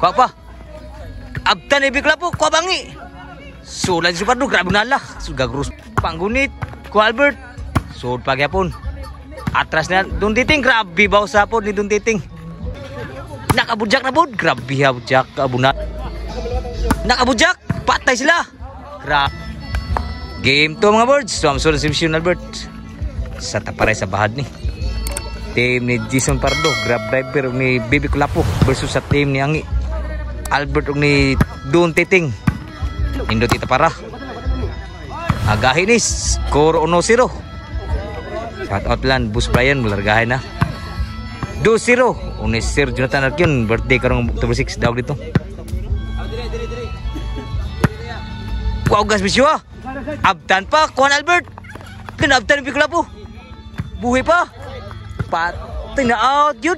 Kuha pa. Abtan ibig lapo, kuha bangi. So lagi super do, grabe nala. So gagrus panggunit, kuha Albert. So pagyapon. Atras na Don Titing, grabe baw sa pod ni Don Titing. Nakabudjak na pod, grabe ha budjak abunat. Nakabudjak, patay sila. Game to mga birds. So ang solution Albert. Sa taparay sa bahad ni. Team ni Jason Pardo, grab driver ni Bibi Kulapo versus sa team ni Angi Albert ug ni Don Titing. Indot ita para. Agahin ni score 1-0. Shout out lan Bus Brian mulargahin na. 2-0. Unis Sir Jonathan Arkion birthday karong October 6 daw dito. Wow gas bisyo. Abtan pa kuan Albert. Kinabtan ni Kulapo. Buhay pa. Patay na out yun.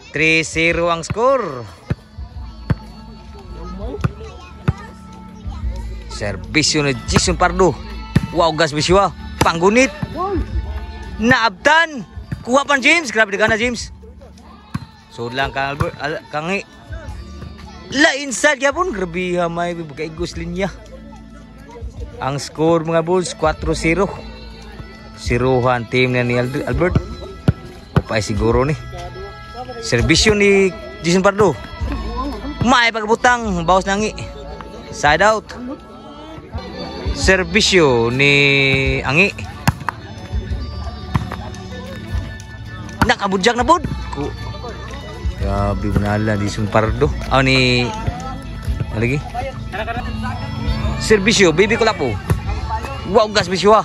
3-0 ang score. Servisyo na Jason Pardo. Wow gas bisyo. Panggunit. Naabtan. Kuha pan James. Grabe na James. So lang kang Albert. Kangi. La inside yapon. Grabe may kaigos linya. Ang score mga Bulls 4-0. Siruhan team na ni Albert. Upay siguro ni. Servisyo ni Jason Pardo. May pagbutang. Bawas nangi. Side out. Servisyo ni Angi. Nakabudjak na pod. Grabe bunala di Sumpardo. Ni lagi. Servisyo Bibi Kulapo. Wow gas bisyo.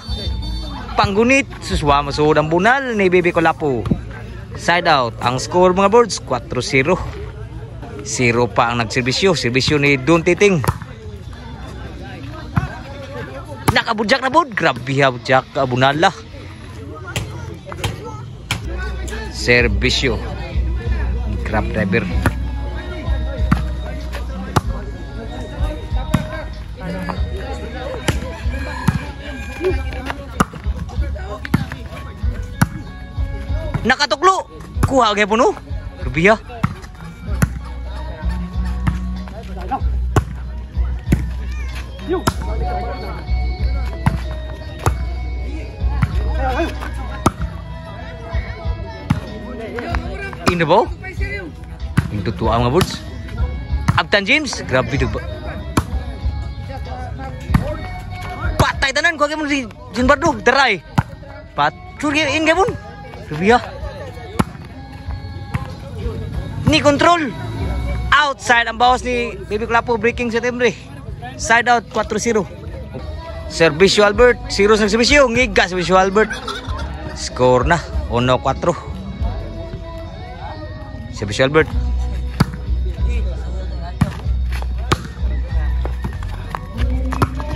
Panggunit suswa masud ang bunal ni Bibi Kulapo. Side out. Ang score mga birds 4-0. 0 pa ang nagserbisyo. Serbisyo ni Don Titing. Nakabudjak na pod. Grabe ha budjak abunala. Servisyo grab driver. Nakatuklo. Kuha kaya puno. Grabe ha. In the ball. Yung tutua mga birds. Abtan James. Grabe diba. Patay tanan. Kuha mo si Jason Pardo. Teray. Patur in kaya pun. Grabe ha. Ni control. Outside ang bawas ni Bibi Kulapo. Breaking September. Side out 4-0. Servisyo Albert. 0 sa servisyo. Ngigas servisyo Albert. Score na 1-4. Servisyo Albert.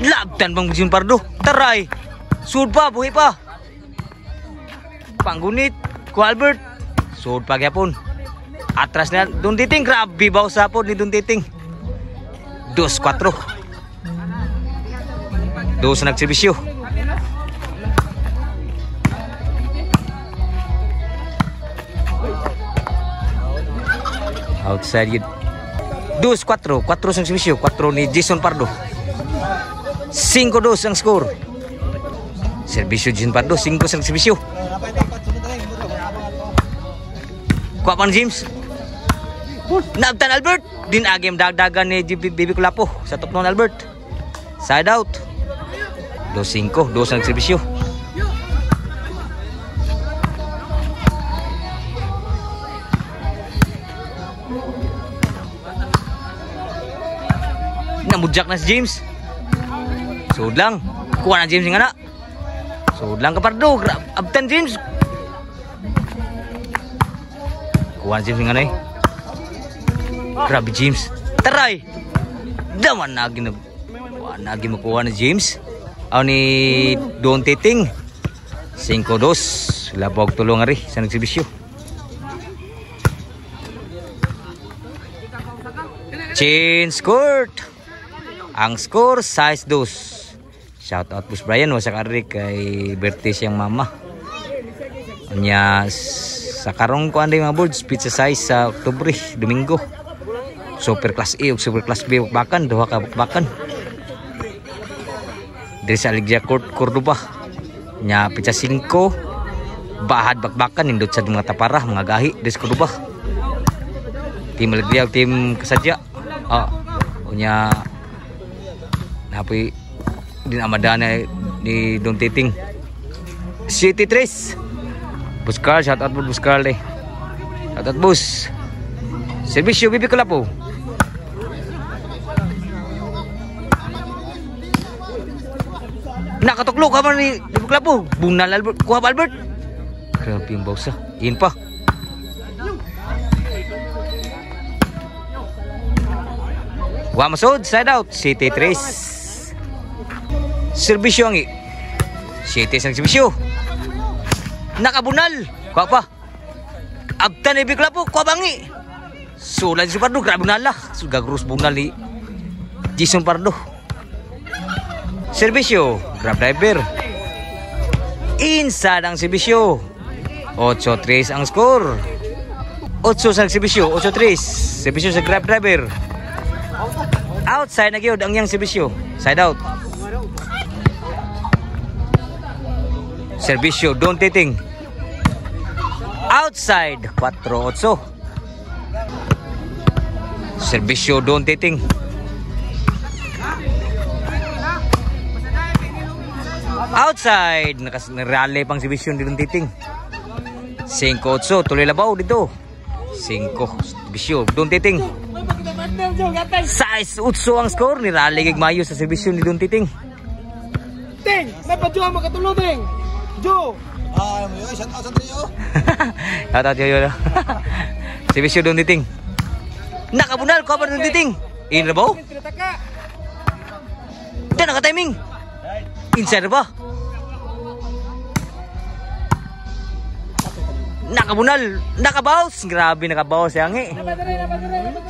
Labtan bang Jason Pardo. Taray. Sud pa. Buhay pa. Panggunit. Ku Albert. Sud pa gyapon. Atras na Don Titing. Grabe baw sa pod ni Don Titing. 2-4. 2 sa nagservisyo. Outside yun. 2-4. 4 sa servisyo. 4 ni Jason Pardo. 5-2 ang score. Servisyo Jason Pardo. 5 sa servisyo. Kuha pa ni James. Naabtan Albert. Din agim dagdagan ni Bibi Kulapo. Sa top non Albert. Side out. 2-5. 2 sa servisyo. Namudjak na si James. Sud lang. Kuha na James nga na. Sud lang ka Pardo. Abtan James. Kuha na James nga na eh. Grabe James. Taray. Daman na ginag. Kuha na makuha na James. Aw ni Don Titing. 5-2. Labog tulong nga rin sa nagserbisyo. Change court. Ang score 6-2. Shout out Bus Brian sa kari kay birthday siyang mama. Anya sa karong ko anday mga boards pizza size sa Oktubre, Domingo. Super class A ug super class B bakbakan, duha ka bakbakan. Diri sa Alegria Cordoba nya pitsa 5 bahad bakbakan nindot sa mga tapara mga gahi diri sa Cordoba. Tim Alegria ug tim Kasadya. Unya napoy din amadana ni Don Titing. City 3. Buskar, shout out po Buskar eh. Shout out bus. Serbisyo Bibi Kulapo. Nakatuklo ka man ni Bibi Kulapo. Bunal Albert, kuha ba Albert? Grabe yung bausa. Iin pa. Wa masud, side out. City 3. Serbisyo ang City sang serbisyo. Nakabunal. Kuha pa. Abtan ni Bibi Kulapo, kuha bangi. Sulan si Pardo, grabe bunala. Gagros bunal ni Jason Pardo. Serbisyo, grab driver. Inside ang serbisyo. 8-3 ang score. 8 sa serbisyo, 8-3. Serbisyo sa grab driver. Outside na gyud ang yang serbisyo. Side out. Serbisyo Don Titing. Outside 4-8. Serbisyo Don Titing. Outside nakas-rally pang serbisyo ni Don Titing. 5-8 tuloy labaw dito. 5 serbisyo Don Titing. 6-8 ang score ni rally kay mayo sa serbisyo ni Don Titing. Ting, may padyo mo katulog Ting. Jo. Shout out sa trio. Shout out yo. Serbisyo Don Titing. Nakabunal ko pa Don Titing. In rabaw. Dan naka-timing. Inside ba? Nakabunal, nakabaws. Grabe nakabaws yang eh.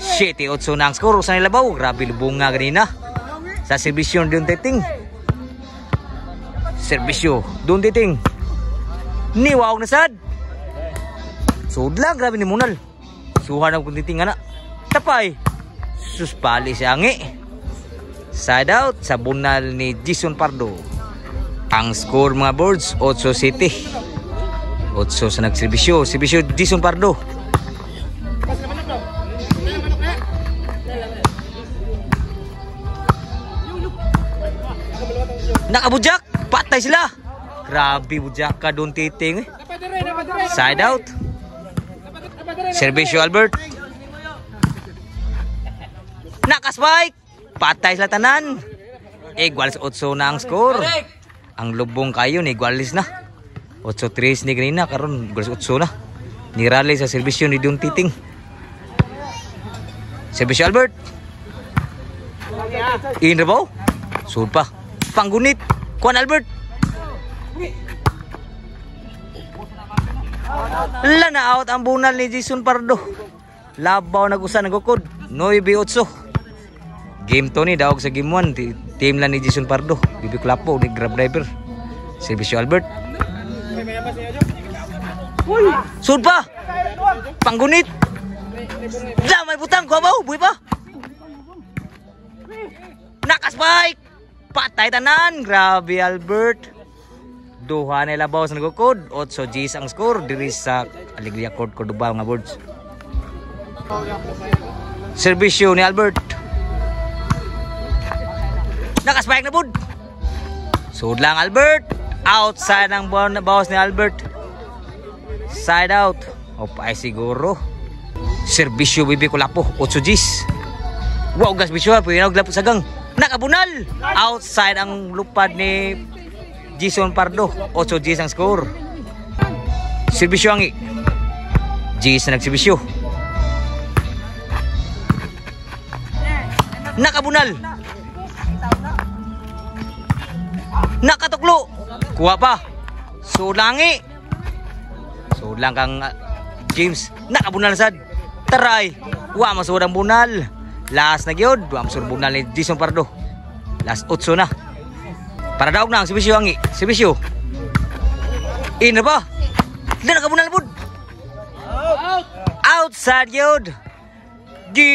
7-8 na ang score sa nilabaw. Grabe lubong nga ganina. Sa serbisyo Don Titing. Serbisyo Don Titing. Niwaw na sad. Sudla, grabe ni Munal. Suhan ang Don Titing ana. Tapay. Suspali siya angi. Side out sa bunal ni Jason Pardo. Ang score mga boards 8 City. 8 sa nagserbisyo. Serbisyo Jason Pardo. Nakabujak. Patay sila. Grabe bujak ka Don Titing eh. Side out. Serbisyo Albert. Nakaspike. Patay sila tanan. Igualis 8 na ang score. Ang lubong kayo ni igualis na. 8-3 ni ganina karon igualis 8 na. Nirally sa serbisyo ni Don Titing. Serbisyo Albert. Inrabaw. Sud pa. Panggunit. Kuan Albert. Lana out ang bunal ni Jason Pardo. Labaw nag-usa nagukod 9-8. Game to ni daog sa game 1 team lang ni Jason Pardo. Bibi Kulapo ni grab driver. Serbisyo Albert. Sud pa. Panggunit. May butang ko baw, buhi pa. Nakaspike. Patay tanan. Grabe Albert. Duha na labaw sa nagukod. 8 Gs ang score diri sa Alegria Cordoba nga boards. Serbisyo ni Albert. Nakaspike na bud. Sud lang Albert. Outside ang bawas ni Albert. Side out. Opay siguro. Serbisyo Bibi Kulapo 8 Gs. Wow gas bisyo pwede na glapo sagang. Nakabunal. Outside ang lupad ni Jason Pardo. 8 Gs ang score. Serbisyo ang Gs na nagserbisyo. Nakabunal. Nakatuklo. Kuha pa. Sulangi. Sulang kang James. Nakabunal sad. Taray. Wa masud ang bunal. Last na gyud. Wa masud bunal ni Jason Pardo. Last 8 na. Para daog na ang serbisyo ang serbisyo. In na ba? Di nakabunal bud. Outside gyud. Di